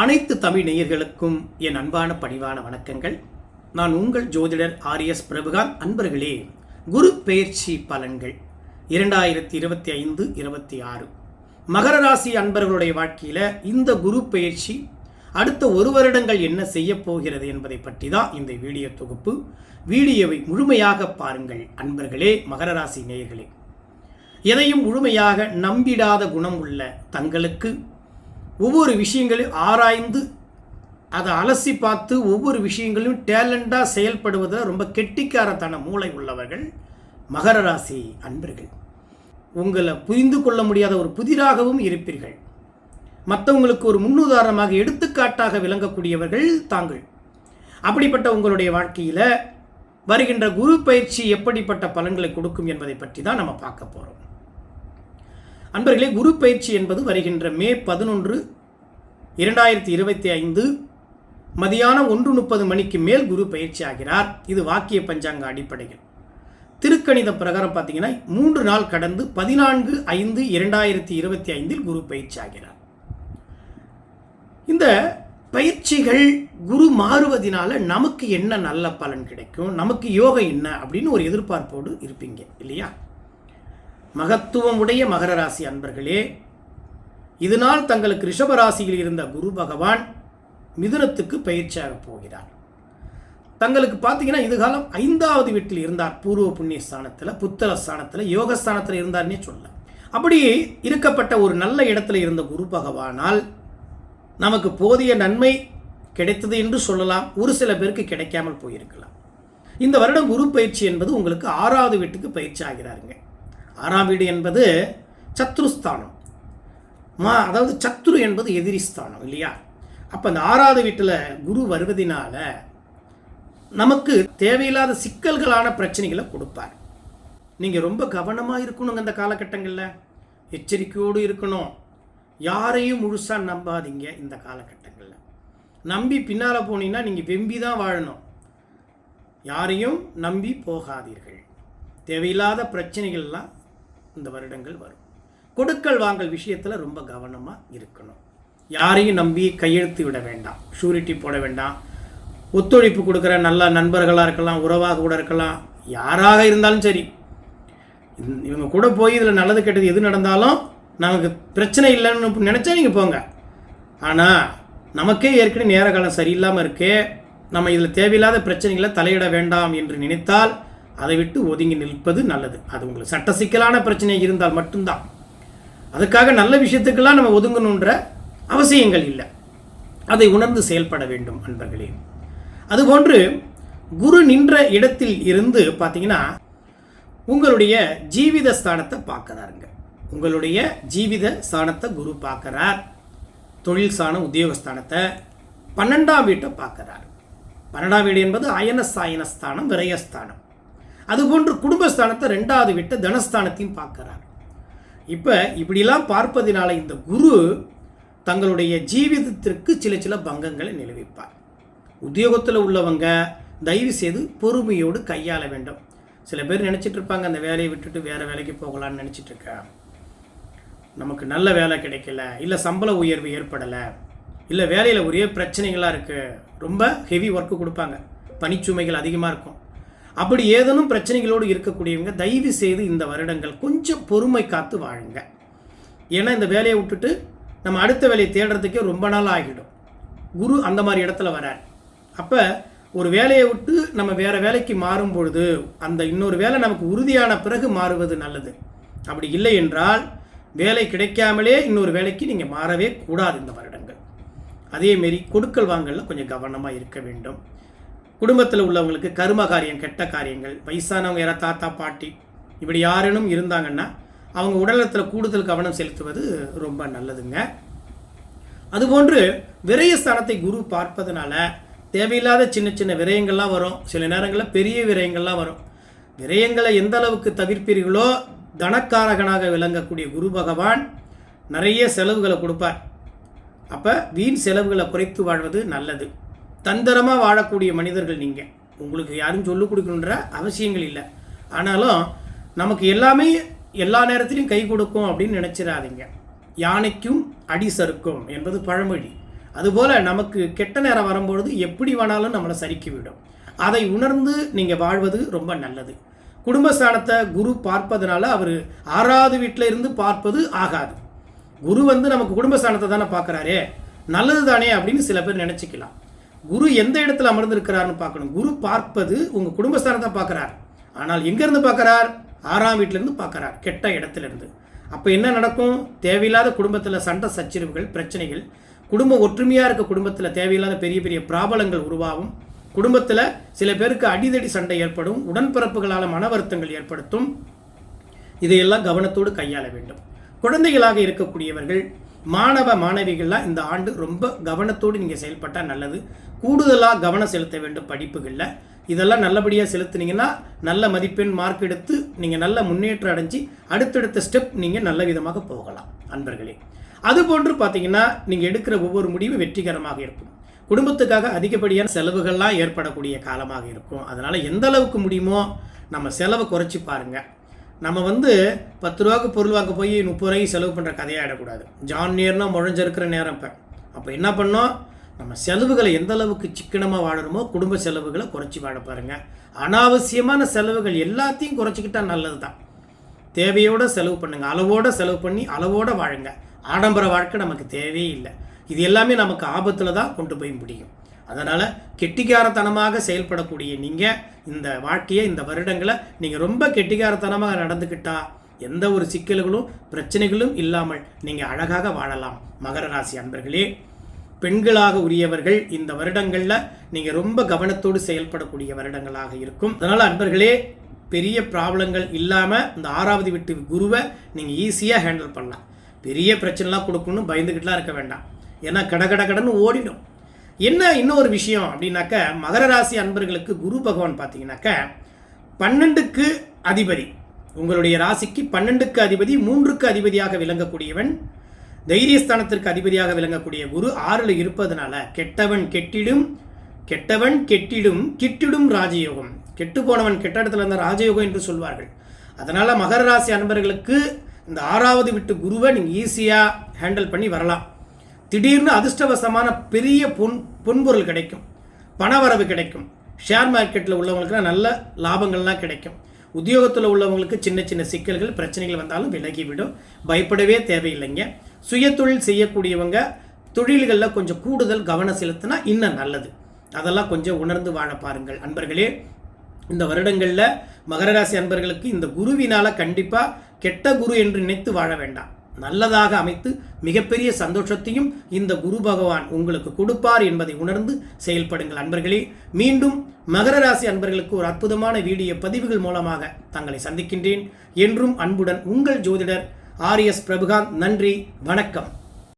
அனைத்து தமிழ் நேயர்களுக்கும் என் அன்பான பணிவான வணக்கங்கள். நான் உங்கள் ஜோதிடர் ஆர்எஸ் பிரபுகாந்த். அன்பர்களே, குரு பெயர்ச்சி பலன்கள் 2025-26 மகர ராசி அன்பர்களுடைய வாழ்க்கையில் இந்த குரு பெயர்ச்சி அடுத்த 1 வருடங்கள் என்ன செய்ய போகிறது என்பதை பற்றி தான் இந்த வீடியோ தொகுப்பு. வீடியோவை முழுமையாக பாருங்கள் அன்பர்களே, மகர ராசி நேயர்களே. எதையும் முழுமையாக நம்பிடாத குணம் உள்ள தங்களுக்கு ஒவ்வொரு விஷயங்களையும் ஆராய்ந்து அதை அலசி பார்த்து ஒவ்வொரு விஷயங்களையும் டேலண்டாக செயல்படுவதில் ரொம்ப கெட்டிக்காரத்தன மூளை உள்ளவர்கள் மகர ராசி அன்பர்கள். உங்களை புரிந்து கொள்ள முடியாத ஒரு புதிராகவும் இருப்பீர்கள். மற்றவங்களுக்கு ஒரு முன்னுதாரணமாக எடுத்துக்காட்டாக விளங்கக்கூடியவர்கள் தாங்கள். அப்படிப்பட்ட உங்களுடைய வாழ்க்கையில் வருகின்ற குரு பயிற்சி எப்படிப்பட்ட பலன்களை கொடுக்கும் என்பதை பற்றி தான் நம்ம பார்க்க போகிறோம். அன்பர்களே, குரு பயிற்சி என்பது வருகின்ற மே 11, 2025 மதியானம் 1:30 மணிக்கு மேல் குரு பயிற்சி ஆகிறார். இது வாக்கிய பஞ்சாங்க அடிப்படையில். திருக்கணித பிரகாரம் பார்த்தீங்கன்னா 3 நாள் கடந்து 14/5/2025 குரு பயிற்சி ஆகிறார். இந்த பயிற்சிகள் குரு மாறுவதனால நமக்கு என்ன நல்ல பலன் கிடைக்கும், நமக்கு யோகம் என்ன அப்படின்னு ஒரு எதிர்பார்ப்போடு இருப்பீங்க இல்லையா? மகத்துவம் உடைய மகர ராசி அன்பர்களே, இதனால் தங்களுக்கு ரிஷபராசியில் இருந்த குரு பகவான் மிதுனத்துக்கு பயிற்சியாக போகிறார். தங்களுக்கு பார்த்தீங்கன்னா இதுகாலம் 5வது வீட்டில் இருந்தார். பூர்வ புண்ணிய ஸ்தானத்தில், புத்திர ஸ்தானத்தில், யோகஸ்தானத்தில் இருந்தார்னே சொல்லலாம். அப்படி இருக்கப்பட்ட ஒரு நல்ல இடத்துல இருந்த குரு பகவானால் நமக்கு போதிய நன்மை கிடைத்தது என்று சொல்லலாம். ஒரு சில பேருக்கு கிடைக்காமல் போயிருக்கலாம். இந்த வருடம் குரு பயிற்சி என்பது உங்களுக்கு 6வது வீட்டுக்கு பயிற்சி ஆகிறாருங்க. 6ஆம் வீடு என்பது சத்ருஸ்தானம். அதாவது சத்ரு என்பது எதிரி ஸ்தானம் இல்லையா? அப்போ அந்த 6வது வீட்டில் குரு வருவதனால நமக்கு தேவையில்லாத சிக்கல்களான பிரச்சனைகளை கொடுப்பார். நீங்கள் ரொம்ப கவனமாக இருக்கணுங்க. இந்த காலகட்டங்களில் எச்சரிக்கையோடு இருக்கணும். யாரையும் முழுசாக நம்பாதீங்க. இந்த காலகட்டங்களில் நம்பி பின்னால் போனீங்கன்னா நீங்கள் வெம்பி தான் வாழணும். யாரையும் நம்பி போகாதீர்கள். தேவையில்லாத பிரச்சனைகள்லாம் இந்த வருடங்கள் வரும். கொடுக்கல் வாங்கல் விஷயத்தில் ரொம்ப கவனமாக இருக்கணும். யாரையும் நம்பி கையெழுத்து விட வேண்டாம், ஷூரிட்டி போட வேண்டாம். ஒத்துழைப்பு கொடுக்குற நல்ல நண்பர்களாக இருக்கலாம், உறவாக கூட இருக்கலாம், யாராக இருந்தாலும் சரி, இவங்க கூட போய் இதில் நல்லது கெட்டது எது நடந்தாலும் நமக்கு பிரச்சனை இல்லைன்னு நினச்சா நீங்கள் போங்க. ஆனால் நமக்கே ஏற்கனவே நேர காலம் சரியில்லாமல் இருக்கே, நம்ம இதில் தேவையில்லாத பிரச்சனைகளை தலையிட வேண்டாம் என்று நினைத்தால் அதை விட்டு ஒதுங்கி நிற்பது நல்லது. அது உங்களுக்கு சட்ட சிக்கலான பிரச்சனை இருந்தால் மட்டும்தான். அதுக்காக நல்ல விஷயத்துக்கெல்லாம் நம்ம ஒதுங்கணுன்ற அவசியங்கள் இல்லை. அதை உணர்ந்து செயல்பட வேண்டும் அன்பர்களே. அதுபோன்று குரு நின்ற இடத்தில் இருந்து பார்த்தீங்கன்னா உங்களுடைய ஜீவித ஸ்தானத்தை பார்க்குறாருங்க. உங்களுடைய ஜீவித ஸ்தானத்தை குரு பார்க்குறார். தொழில் ஸ்தானம், உத்தியோகஸ்தானத்தை, 12ஆம் வீட்டை பார்க்குறார். 12ஆம் வீடு என்பது அயனஸ்தானம், விரயஸ்தானம். அதுபோன்று குடும்பஸ்தானத்தை, 2வது வீட்டை, தனஸ்தானத்தையும் பார்க்குறார். இப்போ இப்படிலாம் பார்ப்பதினால இந்த குரு தங்களுடைய ஜீவிதத்திற்கு சில பங்கங்களை நிலவிப்பார். உத்தியோகத்தில் உள்ளவங்க தயவு செய்து பொறுமையோடு கையாள வேண்டும். சில பேர் நினச்சிட்டு இருப்பாங்க, அந்த வேலையை விட்டுட்டு வேறு வேலைக்கு போகலான்னு நினச்சிட்டு இருக்க, நமக்கு நல்ல வேலை கிடைக்கல, இல்லை சம்பள உயர்வு ஏற்படலை, இல்லை வேலையில் ஒரே பிரச்சனைகளாக இருக்குது, ரொம்ப ஹெவி ஒர்க்கு கொடுப்பாங்க, பணிச்சுமைகள் அதிகமாக இருக்கும். அப்படி ஏதேனும் பிரச்சனைகளோடு இருக்கக்கூடியவங்க தயவு செய்து இந்த வருடங்கள் கொஞ்சம் பொறுமை காத்து வாழுங்க. ஏன்னா இந்த வேலையை விட்டுட்டு நம்ம அடுத்த வேலையை தேடுறதுக்கே ரொம்ப நாள் ஆகிடும். குரு அந்த மாதிரி இடத்துல வரார். அப்போ ஒரு வேலையை விட்டு நம்ம வேறு வேலைக்கு மாறும் பொழுது அந்த இன்னொரு வேலை நமக்கு உறுதியான பிறகு மாறுவது நல்லது. அப்படி இல்லை என்றால் வேலை கிடைக்காமலே இன்னொரு வேலைக்கு நீங்கள் மாறவே கூடாது இந்த வருடங்கள். அதேமாரி கொடுக்கல் வாங்கலில் கொஞ்சம் கவனமாக இருக்க வேண்டும். குடும்பத்தில் உள்ளவங்களுக்கு கர்ம காரியம், கெட்ட காரியங்கள், வயசானவங்க, யாராவது தாத்தா பாட்டி இப்படி யாரேனும் இருந்தாங்கன்னா அவங்க உடலத்தில் கூடுதல் கவனம் செலுத்துவது ரொம்ப நல்லதுங்க. அதுபோன்று விரயஸ்தானத்தை குரு பார்ப்பதனால தேவையில்லாத சின்ன விரயங்கள்லாம் வரும். சில நேரங்களில் பெரிய விரயங்கள்லாம் வரும். விரயங்களை எந்த அளவுக்கு தவிர்ப்பீர்களோ தனக்காரகனாக விளங்கக்கூடிய குரு பகவான் நிறைய செலவுகளை கொடுப்பார். அப்போ வீண் செலவுகளை குறைத்து வாழ்வது நல்லது. தந்திரமாக வாழக்கூடிய மனிதர்கள் நீங்கள். உங்களுக்கு யாரும் சொல்லிக் கொடுக்கணுன்ற அவசியங்கள் இல்லை. ஆனாலும் நமக்கு எல்லாமே எல்லா நேரத்திலையும் கை கொடுக்கும் அப்படின்னு நினச்சிடாதீங்க. யானைக்கும் அடி சறுக்கும் என்பது பழமொழி. அதுபோல் நமக்கு கெட்ட நேரம் வரும்பொழுது எப்படி வேணாலும் நம்மளை சறுக்கி விடும். அதை உணர்ந்து நீங்கள் வாழ்வது ரொம்ப நல்லது. குடும்பஸ்தானத்தை குரு பார்ப்பதனால அவர் 6வது வீட்டில் இருந்து பார்ப்பது ஆகாது. குரு நமக்கு குடும்பஸ்தானத்தை தானே பார்க்குறாரே, நல்லது தானே அப்படின்னு சில பேர் நினச்சிக்கலாம். குரு எந்த இடத்துல அமர்ந்திருக்கிறார்னு பார்க்கணும். குரு பார்ப்பது உங்கள் குடும்பஸ்தானத்தை பார்க்குறார். ஆனால் எங்கேருந்து பார்க்குறார்? 6ஆம் வீட்டிலேருந்து பார்க்குறார், கெட்ட இடத்துலேருந்து. அப்போ என்ன நடக்கும்? தேவையில்லாத குடும்பத்தில் சண்டை சச்சரவுகள், பிரச்சனைகள், குடும்பம் ஒற்றுமையாக இருக்க குடும்பத்தில் தேவையில்லாத பெரிய பெரிய பிராபலங்கள் உருவாகும். குடும்பத்தில் சில பேருக்கு அடிதடி சண்டை ஏற்படும், உடன்பிறப்புகளால் மன வருத்தங்கள் ஏற்படுத்தும். இதையெல்லாம் கவனத்தோடு கையாள வேண்டும். குழந்தைகளாக இருக்கக்கூடியவர்கள், மாணவ மாணவிகள்லாம் இந்த ஆண்டு ரொம்ப கவனத்தோடு நீங்கள் செயல்பட்டால் நல்லது. கூடுதலாக கவனம் செலுத்த வேண்டும் படிப்புகளில். இதெல்லாம் நல்லபடியாக செலுத்துனீங்கன்னா நல்ல மதிப்பெண் மார்க் எடுத்து நீங்கள் நல்ல முன்னேற்றம் அடைஞ்சு அடுத்தடுத்த ஸ்டெப் நீங்கள் நல்ல விதமாக போகலாம் அன்பர்களே. அதுபோன்று பார்த்தீங்கன்னா நீங்கள் எடுக்கிற ஒவ்வொரு முடிவும் வெற்றிகரமாக இருக்கும். குடும்பத்துக்காக அதிகப்படியான செலவுகள்லாம் ஏற்படக்கூடிய காலமாக இருக்கும். அதனால் எந்த அளவுக்கு முடியுமோ நம்ம செலவை குறைச்சி பாருங்கள். நம்ம 10 ரூபாய்க்கு பொருள் வாங்க போய் 30 ரூபாய்க்கு செலவு பண்ணுற கதையாகிடக்கூடாது. ஜான் நேர்னா முழஞ்சிருக்கிற நேரம் அப்போ என்ன பண்ணோம்? நம்ம செலவுகளை எந்த அளவுக்கு சிக்கனமாக வாழணுமோ குடும்ப செலவுகளை குறைச்சி வாழ பாருங்கள். அனாவசியமான செலவுகள் எல்லாத்தையும் குறைச்சிக்கிட்டால் நல்லது தான். தேவையோடு செலவு பண்ணுங்கள், அளவோடு செலவு பண்ணி அளவோடு வாழுங்க. ஆடம்பர வாழ்க்கை நமக்கு தேவையே இல்லை. இது எல்லாமே நமக்கு ஆபத்தில் தான் கொண்டு போய் முடியும். அதனால் கெட்டிக்காரத்தனமாக செயல்படக்கூடிய நீங்கள் இந்த வாழ்க்கையை, இந்த வருடங்களை நீங்கள் ரொம்ப கெட்டிக்காரத்தனமாக நடந்துக்கிட்டால் எந்த ஒரு சிக்கல்களும் பிரச்சனைகளும் இல்லாமல் நீங்கள் அழகாக வாழலாம். மகர ராசி அன்பர்களே, பெண்களாக உரியவர்கள் இந்த வருடங்களில் நீங்கள் ரொம்ப கவனத்தோடு செயல்படக்கூடிய வருடங்களாக இருக்கும். அதனால் அன்பர்களே, பெரிய ப்ராப்ளங்கள் இல்லாமல் இந்த 6வது வீட்டு குருவை நீங்கள் ஈஸியாக ஹேண்டில் பண்ணலாம். பெரிய பிரச்சனைலாம் கொடுக்கணும்னு பயந்துக்கிட்டுலாம் இருக்க வேண்டாம். ஏன்னா கடன்னு ஓடிடும். என்ன இன்னொரு விஷயம் அப்படின்னாக்க, மகர ராசி அன்பர்களுக்கு குரு பகவான் பார்த்தீங்கன்னாக்க 12க்கு அதிபதி, உங்களுடைய ராசிக்கு 12க்கு அதிபதி, 3க்கு அதிபதியாக விளங்கக்கூடியவன், தைரியஸ்தானத்திற்கு அதிபதியாக விளங்கக்கூடிய குரு 6ல் இருப்பதனால கெட்டவன் கெட்டிடும், கெட்டவன் கெட்டிடும், கிட்டிடும் ராஜயோகம். கெட்டு போனவன் கெட்ட இடத்துல இருந்த ராஜயோகம் என்று சொல்வார்கள். அதனால் மகர ராசி அன்பர்களுக்கு இந்த 6வது வீட்டு குருவை நீங்கள் ஈஸியாக ஹேண்டில் பண்ணி வரலாம். திடீர்னு அதிர்ஷ்டவசமான பெரிய பொன்பொருள் கிடைக்கும், பணவரவு கிடைக்கும். ஷேர் மார்க்கெட்டில் உள்ளவங்களுக்குலாம் நல்ல லாபங்கள்லாம் கிடைக்கும். உத்தியோகத்தில் உள்ளவங்களுக்கு சின்ன சின்ன சிக்கல்கள் பிரச்சனைகள் வந்தாலும் விலகிவிடும். பயப்படவே தேவையில்லைங்க. சுயதொழில் செய்யக்கூடியவங்க தொழில்களில் கொஞ்சம் கூடுதல் கவனம் செலுத்தினா இன்னும் நல்லது. அதெல்லாம் கொஞ்சம் உணர்ந்து வாழ பாருங்கள் அன்பர்களே. இந்த வருடங்களில் மகர ராசி அன்பர்களுக்கு இந்த குருவினால் கண்டிப்பாக கெட்ட குரு என்று நினைத்து வாழ வேண்டாம். நல்லதாக அமைத்து மிகப்பெரிய சந்தோஷத்தையும் இந்த குரு பகவான் உங்களுக்கு கொடுப்பார் என்பதை உணர்ந்து செயல்படுங்கள் அன்பர்களே. மீண்டும் மகர ராசி அன்பர்களுக்கு ஒரு அற்புதமான வீடியோ பதிவுகள் மூலமாக தங்களை சந்திக்கின்றேன். என்றும் அன்புடன் உங்கள் ஜோதிடர் RS பிரபுகாந்த். நன்றி, வணக்கம்.